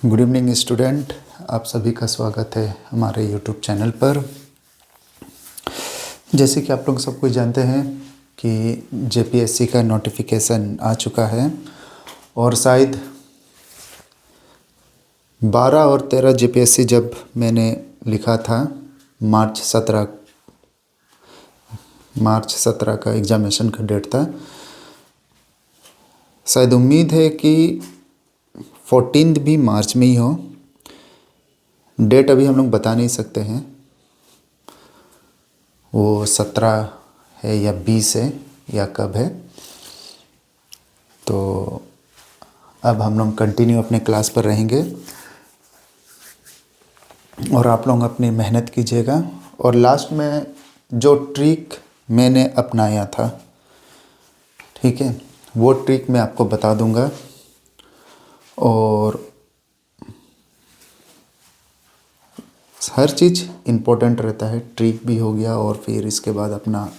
Good evening student, आप सभी का स्वागत है हमारे यूट्यूब चैनल पर। जैसे कि आप लोग सब कुछ जानते हैं कि जेपीएससी का नोटिफिकेशन आ चुका है और शायद 12 और 13 जेपीएससी जब मैंने लिखा था मार्च 17 का एग्ज़ामिनेशन का डेट था। शायद उम्मीद है कि 14 भी मार्च में ही हो। डेट अभी हम लोग बता नहीं सकते हैं, वो 17 है या 20 है या कब है। तो अब हम लोग कंटिन्यू अपने क्लास पर रहेंगे और आप लोग अपनी मेहनत कीजिएगा। और लास्ट में जो ट्रिक मैंने अपनाया था, ठीक है, वो ट्रिक मैं आपको बता दूंगा। और हर चीज़ इम्पोर्टेंट रहता है, ट्रिक भी हो गया और फिर इसके बाद अपना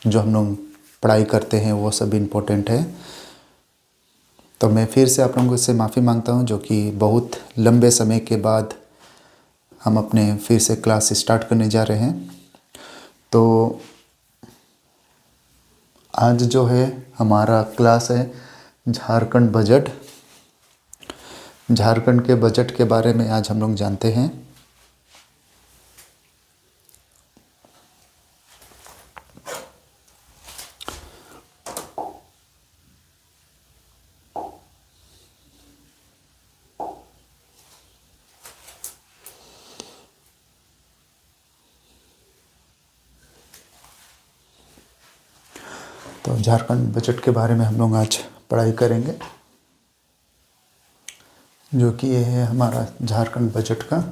जो हम लोग पढ़ाई करते हैं वो सब इम्पोर्टेंट है। तो मैं फिर से आप लोगों से माफ़ी मांगता हूँ, जो कि बहुत लंबे समय के बाद हम अपने फिर से क्लास स्टार्ट करने जा रहे हैं। तो आज जो है हमारा क्लास है झारखंड बजट। झारखंड के बजट के बारे में आज हम लोग जानते हैं। तो झारखंड बजट के बारे में हम लोग आज पढ़ाई करेंगे, जो कि ये है हमारा झारखंड बजट का।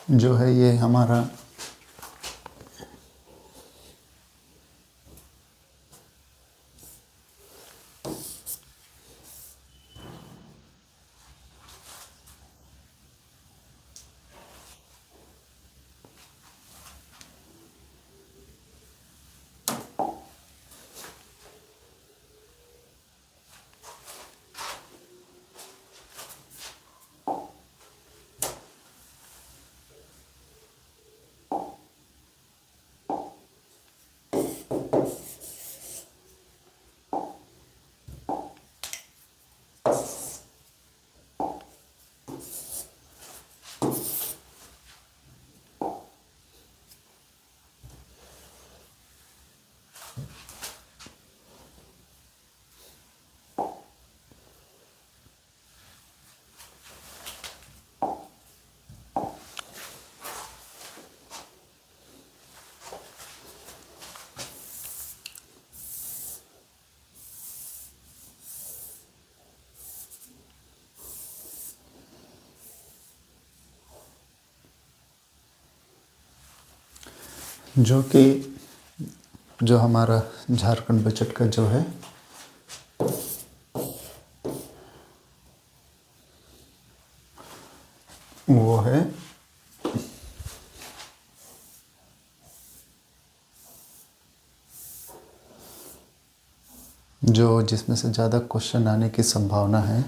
जो है ये हमारा जो कि जो हमारा झारखंड बजट का जो है वो है जो जिसमें से ज़्यादा क्वेश्चन आने की संभावना है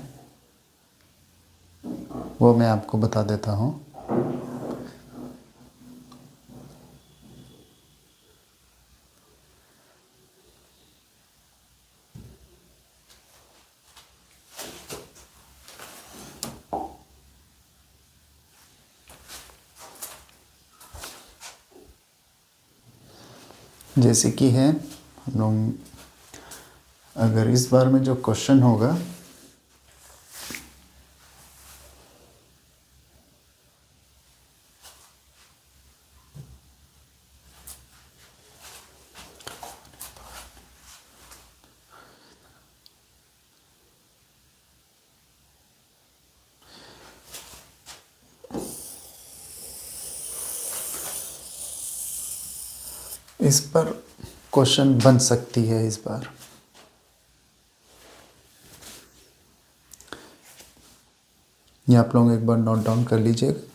वो मैं आपको बता देता हूँ। जैसे कि है हम लोग, अगर इस बार में जो क्वेश्चन होगा इस पर क्वेश्चन बन सकती है इस बार। ये आप लोग एक बार नोट डाउन कर लीजिएगा।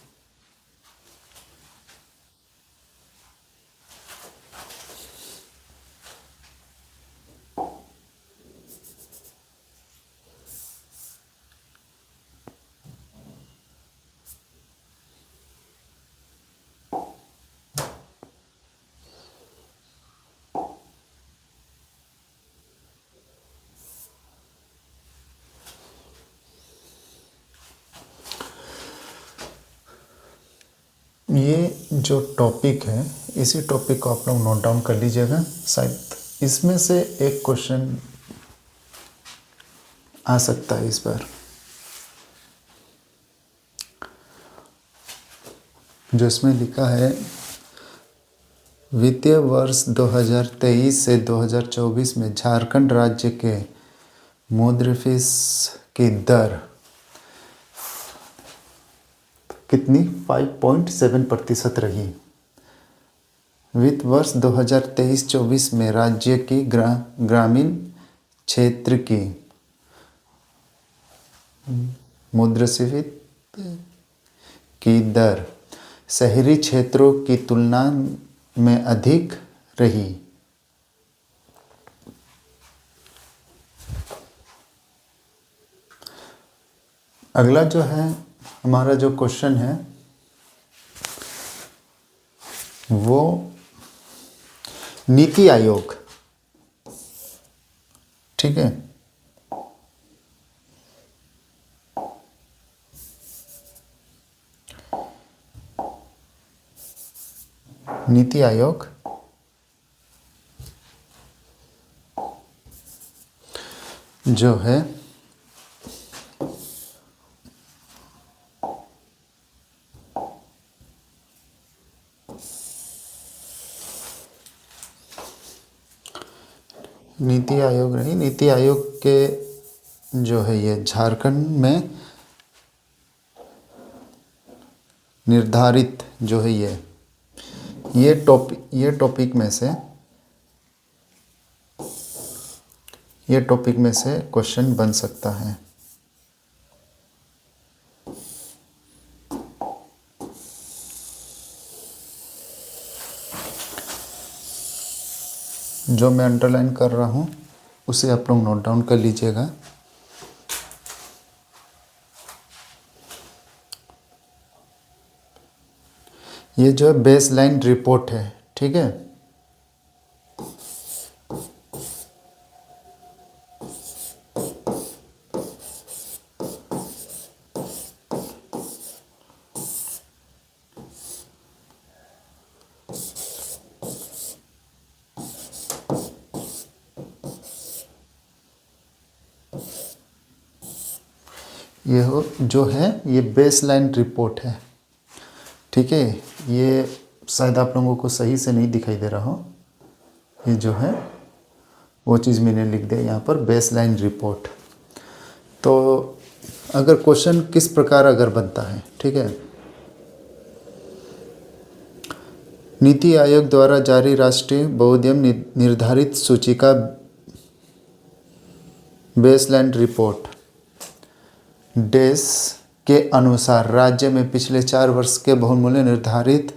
ये जो टॉपिक है इसी टॉपिक को आप लोग नोट डाउन कर लीजिएगा। शायद इसमें से एक क्वेश्चन आ सकता है इस बार, जो इसमें लिखा है वित्तीय वर्ष 2023 से 2024 में झारखंड राज्य के मुद्रास्फीति की दर कितनी 5.7% रही। वित्त वर्ष 2023-24 में राज्य की ग्रामीण क्षेत्र की मुद्रास्फीति की दर शहरी क्षेत्रों की तुलना में अधिक रही। अगला जो है हमारा जो क्वेश्चन है वो नीति आयोग, ठीक है। नीति आयोग जो है नीति आयोग नहीं, नीति आयोग के जो है ये झारखंड में निर्धारित जो है ये टॉपिक में से क्वेश्चन बन सकता है। जो मैं अंडरलाइन कर रहा हूँ उसे आप लोग नोट डाउन कर लीजिएगा। ये जो है बेसलाइन रिपोर्ट है, ठीक है। जो है ये बेसलाइन रिपोर्ट है, ठीक है। ये शायद आप लोगों को सही से नहीं दिखाई दे रहा हो, ये जो है वो चीज़ मैंने लिख दिया यहाँ पर बेसलाइन रिपोर्ट। तो अगर क्वेश्चन किस प्रकार अगर बनता है, ठीक है। नीति आयोग द्वारा जारी राष्ट्रीय बहुउद्यम निर्धारित सूची का बेसलाइन रिपोर्ट देश के अनुसार राज्य में पिछले 4 वर्ष के बहुमूल्य निर्धारित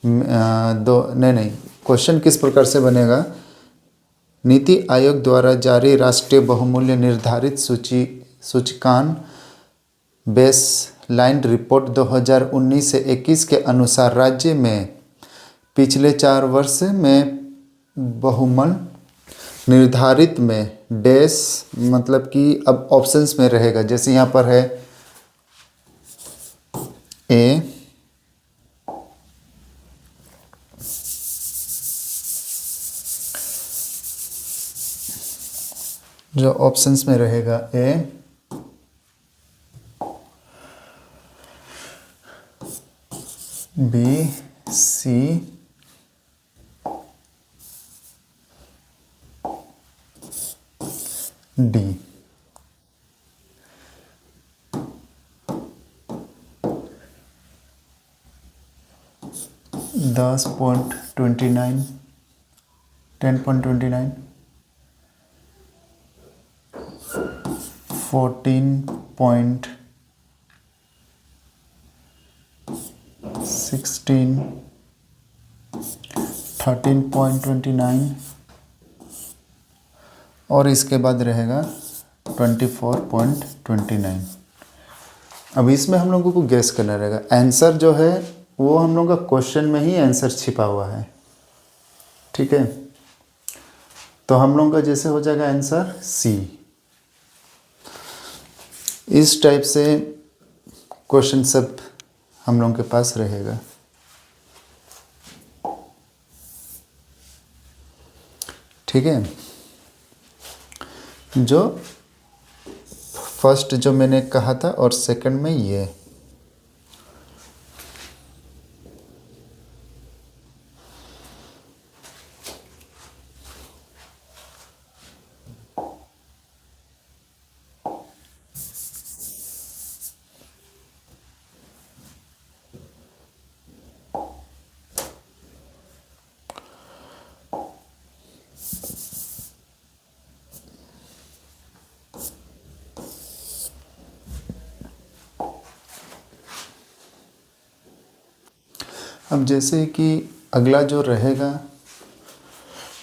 क्वेश्चन किस प्रकार से बनेगा। नीति आयोग द्वारा जारी राष्ट्रीय बहुमूल्य निर्धारित सूचकांक बेस लाइन रिपोर्ट 2019 से 21 के अनुसार राज्य में पिछले 4 वर्ष में बहुमूल्य निर्धारित में डैश मतलब कि अब ऑप्शंस में रहेगा, जैसे यहाँ पर है ए, जो ऑप्शंस में रहेगा ए, बी, सी, डी। $10.29, $10.29, 14.16, 13.29 और इसके बाद रहेगा 24.29। अब इसमें हम लोगों को गैस करना रहेगा। आंसर जो है वो हम लोगों का क्वेश्चन में ही आंसर छिपा हुआ है, ठीक है। तो हम लोगों का जैसे हो जाएगा आंसर सी। इस टाइप से क्वेश्चन सब हम लोगों के पास रहेगा। ठीक है, जो फर्स्ट जो मैंने कहा था और सेकंड में ये। अब जैसे कि अगला जो रहेगा,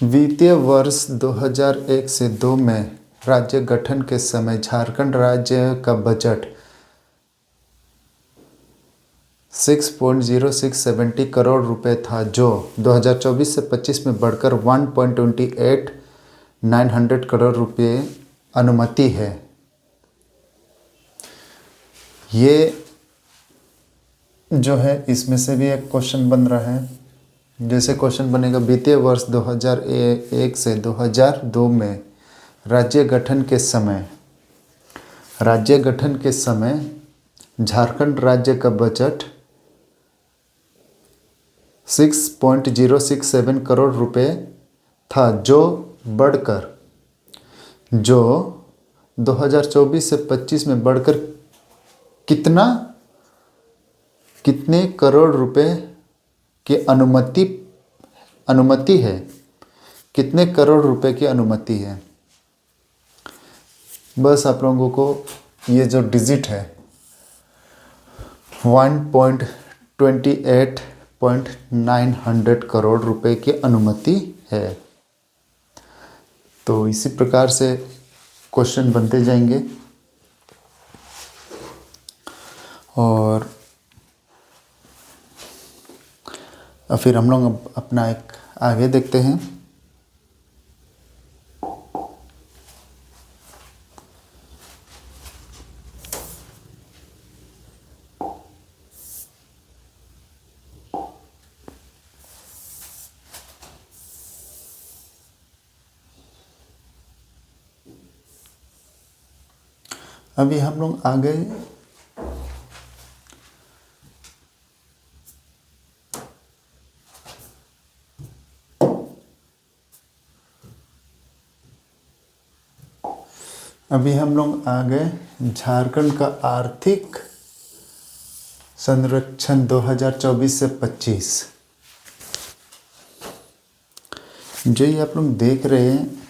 वित्तीय वर्ष 2001 से 2 में राज्य गठन के समय झारखंड राज्य का बजट 6.0670 करोड़ रुपए था, जो 2024 से 25 में बढ़कर 1.28 करोड़ रुपए अनुमति है। ये जो है इसमें से भी एक क्वेश्चन बन रहा है। जैसे क्वेश्चन बनेगा, वित्तीय वर्ष 2001 से 2002 में राज्य गठन के समय झारखंड राज्य का बजट 6.067 करोड़ रुपए था, जो बढ़कर 2024 से 25 में बढ़कर कितने करोड़ रुपए की अनुमति है, कितने करोड़ रुपए की अनुमति है। बस आप लोगों को ये जो डिजिट है 1.28.9 करोड़ रुपए की अनुमति है। तो इसी प्रकार से क्वेश्चन बनते जाएंगे और फिर हम लोग अपना एक आगे देखते हैं। अभी हम लोग आगे झारखंड का आर्थिक संरक्षण 2024 से 25। जो ये आप लोग देख रहे हैं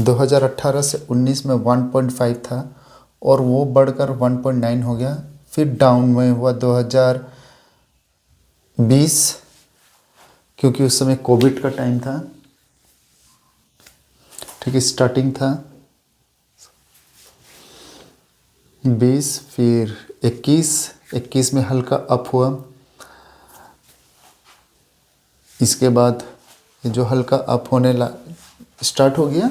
2018 से 19 में 1.5 था और वो बढ़कर 1.9 हो गया, फिर डाउन में हुआ 2020, क्योंकि उस समय कोविड का टाइम था। ठीक है, स्टार्टिंग था 20, फिर 21 में हल्का अप हुआ। इसके बाद ये जो हल्का अप होने स्टार्ट हो गया,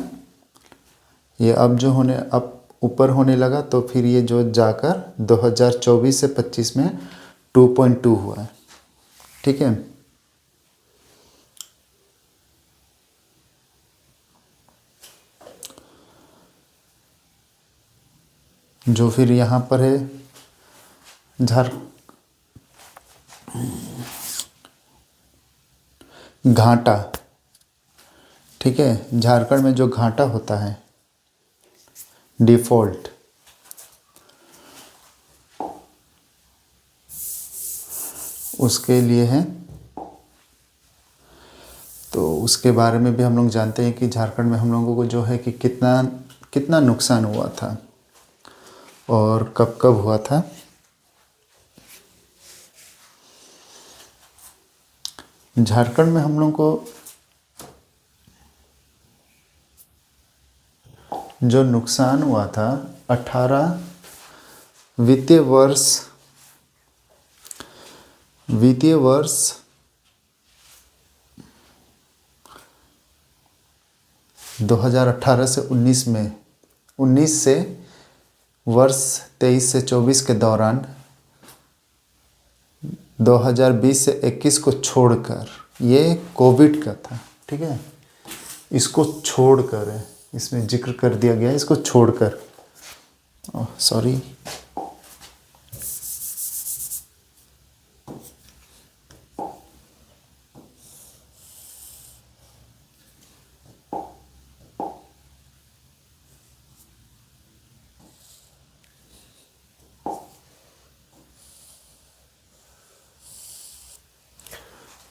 ये अब जो होने अप ऊपर होने लगा, तो फिर ये जो जाकर 2024 से 25 में 2.2 हुआ है। ठीक है, जो फिर यहाँ पर है घाटा। ठीक है, झारखंड में जो घाटा होता है डिफ़ॉल्ट, उसके लिए है। तो उसके बारे में भी हम लोग जानते हैं कि झारखंड में हम लोगों को जो है कि कितना कितना नुकसान हुआ था और कब कब हुआ था। झारखंड में हम लोग को जो नुकसान हुआ था 18 वित्तीय वर्ष 2018 से 19 में, 19 से वर्ष 23 से 24 के दौरान 2020 से 21 को छोड़कर, ये कोविड का था। ठीक है, इसको छोड़कर है, इसमें जिक्र कर दिया गया है, इसको छोड़कर। सॉरी,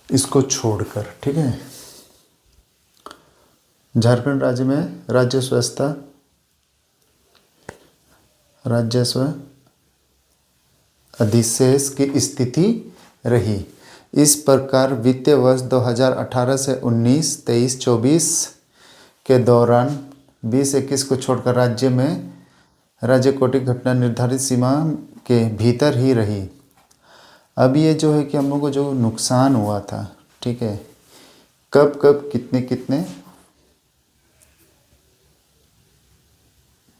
इसको छोड़कर। ठीक है, झारखंड राज्य में राजस्व अधिशेष की स्थिति रही। इस प्रकार वित्तीय वर्ष 2018 से 19, 23, 24 के दौरान 20-21 को छोड़कर राज्य कोटि घटना निर्धारित सीमा के भीतर ही रही। अब ये जो है कि हम लोग को जो नुकसान हुआ था, ठीक है, कब कब कितने कितने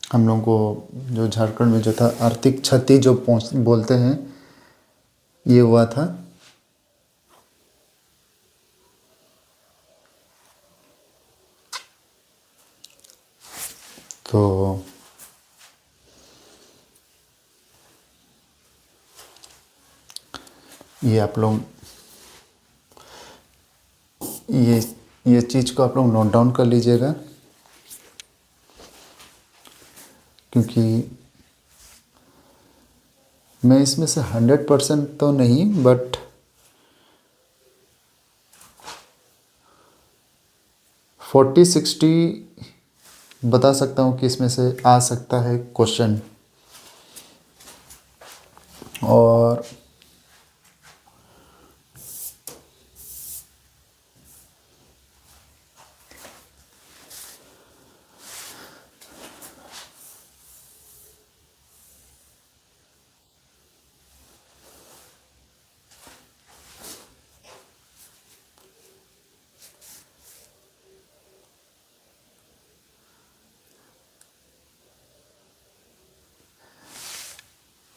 हम लोग को जो झारखंड में जो था आर्थिक क्षति जो बोलते हैं, ये हुआ था। तो ये आप लोग ये चीज़ को आप लोग नोट डाउन कर लीजिएगा, क्योंकि मैं इसमें से 100% तो नहीं, बट 40-60 बता सकता हूँ कि इसमें से आ सकता है क्वेश्चन। और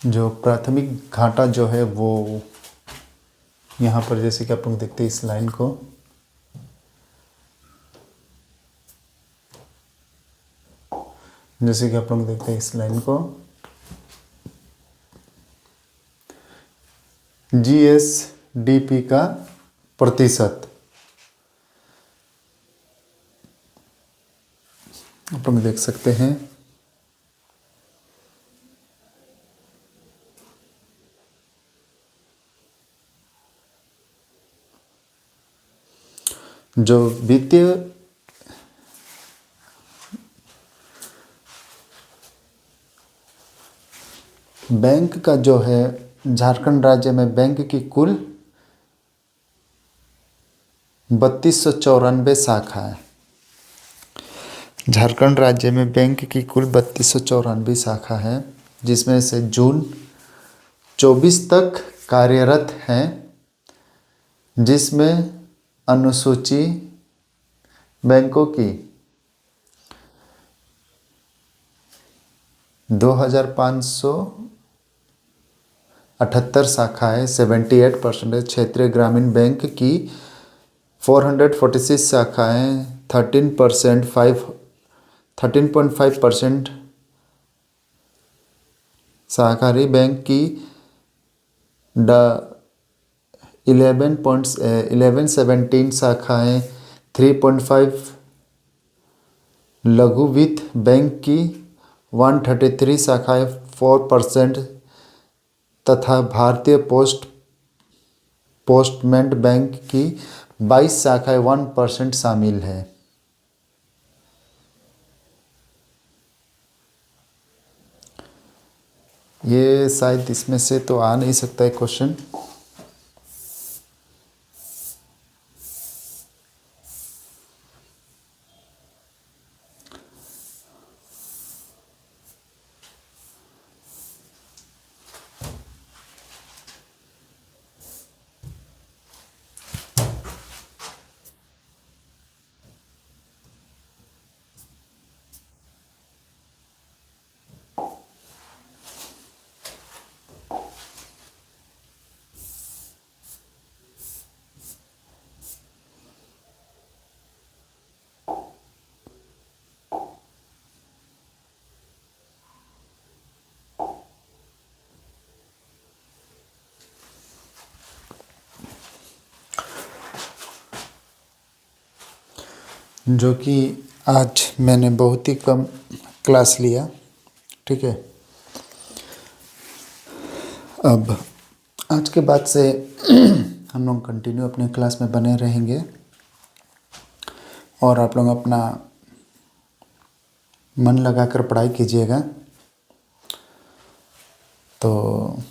जो प्राथमिक घाटा जो है वो यहाँ पर, जैसे कि आप लोग देखते हैं इस लाइन को, जैसे कि आप लोग देखते हैं इस लाइन को, GSDP का प्रतिशत आप लोग देख सकते हैं। जो वित्तीय बैंक का जो है, झारखंड राज्य में बैंक की कुल 3294 शाखा है। झारखंड राज्य में बैंक की कुल 3294 शाखा है, जिसमें से जून 24 तक कार्यरत हैं, जिसमें अनुसूची बैंकों की 2578 शाखाएँ 78%, क्षेत्रीय ग्रामीण बैंक की 446 शाखाएँ 13.5%, सहकारी बैंक की 1117 शाखाएँ 3.5, लघु वित्त बैंक की 133 शाखाएँ 4%, तथा भारतीय पोस्टमेंट बैंक की 22 शाखाएँ 1% शामिल है। ये शायद इसमें से तो आ नहीं सकता है क्वेश्चन। जो कि आज मैंने बहुत ही कम क्लास लिया, ठीक है। अब आज के बाद से हम लोग कंटिन्यू अपने क्लास में बने रहेंगे और आप लोग अपना मन लगाकर पढ़ाई कीजिएगा। तो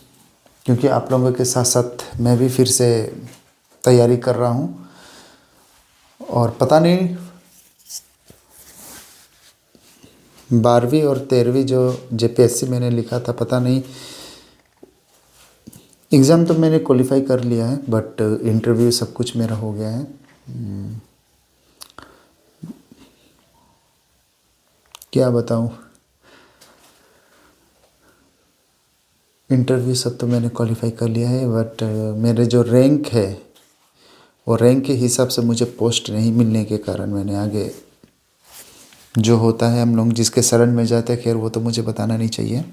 क्योंकि आप लोगों के साथ साथ मैं भी फिर से तैयारी कर रहा हूँ और पता नहीं 12वीं और 13वीं जो जेपीएससी मैंने लिखा था, पता नहीं, एग्ज़ाम तो मैंने क्वालिफाई कर लिया है, बट इंटरव्यू सब कुछ मेरा हो गया है। क्या बताऊँ, इंटरव्यू सब तो मैंने क्वालिफाई कर लिया है, बट मेरे जो रैंक है वो रैंक के हिसाब से मुझे पोस्ट नहीं मिलने के कारण मैंने आगे जो होता है हम लोग जिसके शरण में जाते हैं, खैर वो तो मुझे बताना नहीं चाहिए।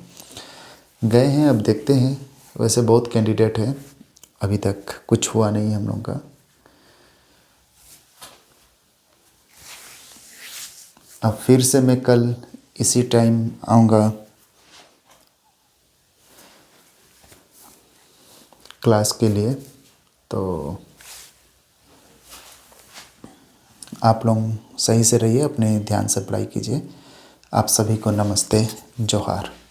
गए हैं, अब देखते हैं। वैसे बहुत कैंडिडेट है, अभी तक कुछ हुआ नहीं हम लोग का। अब फिर से मैं कल इसी टाइम आऊँगा क्लास के लिए। तो आप लोग सही से रहिए, अपने ध्यान से पढ़ाई कीजिए। आप सभी को नमस्ते, जोहार।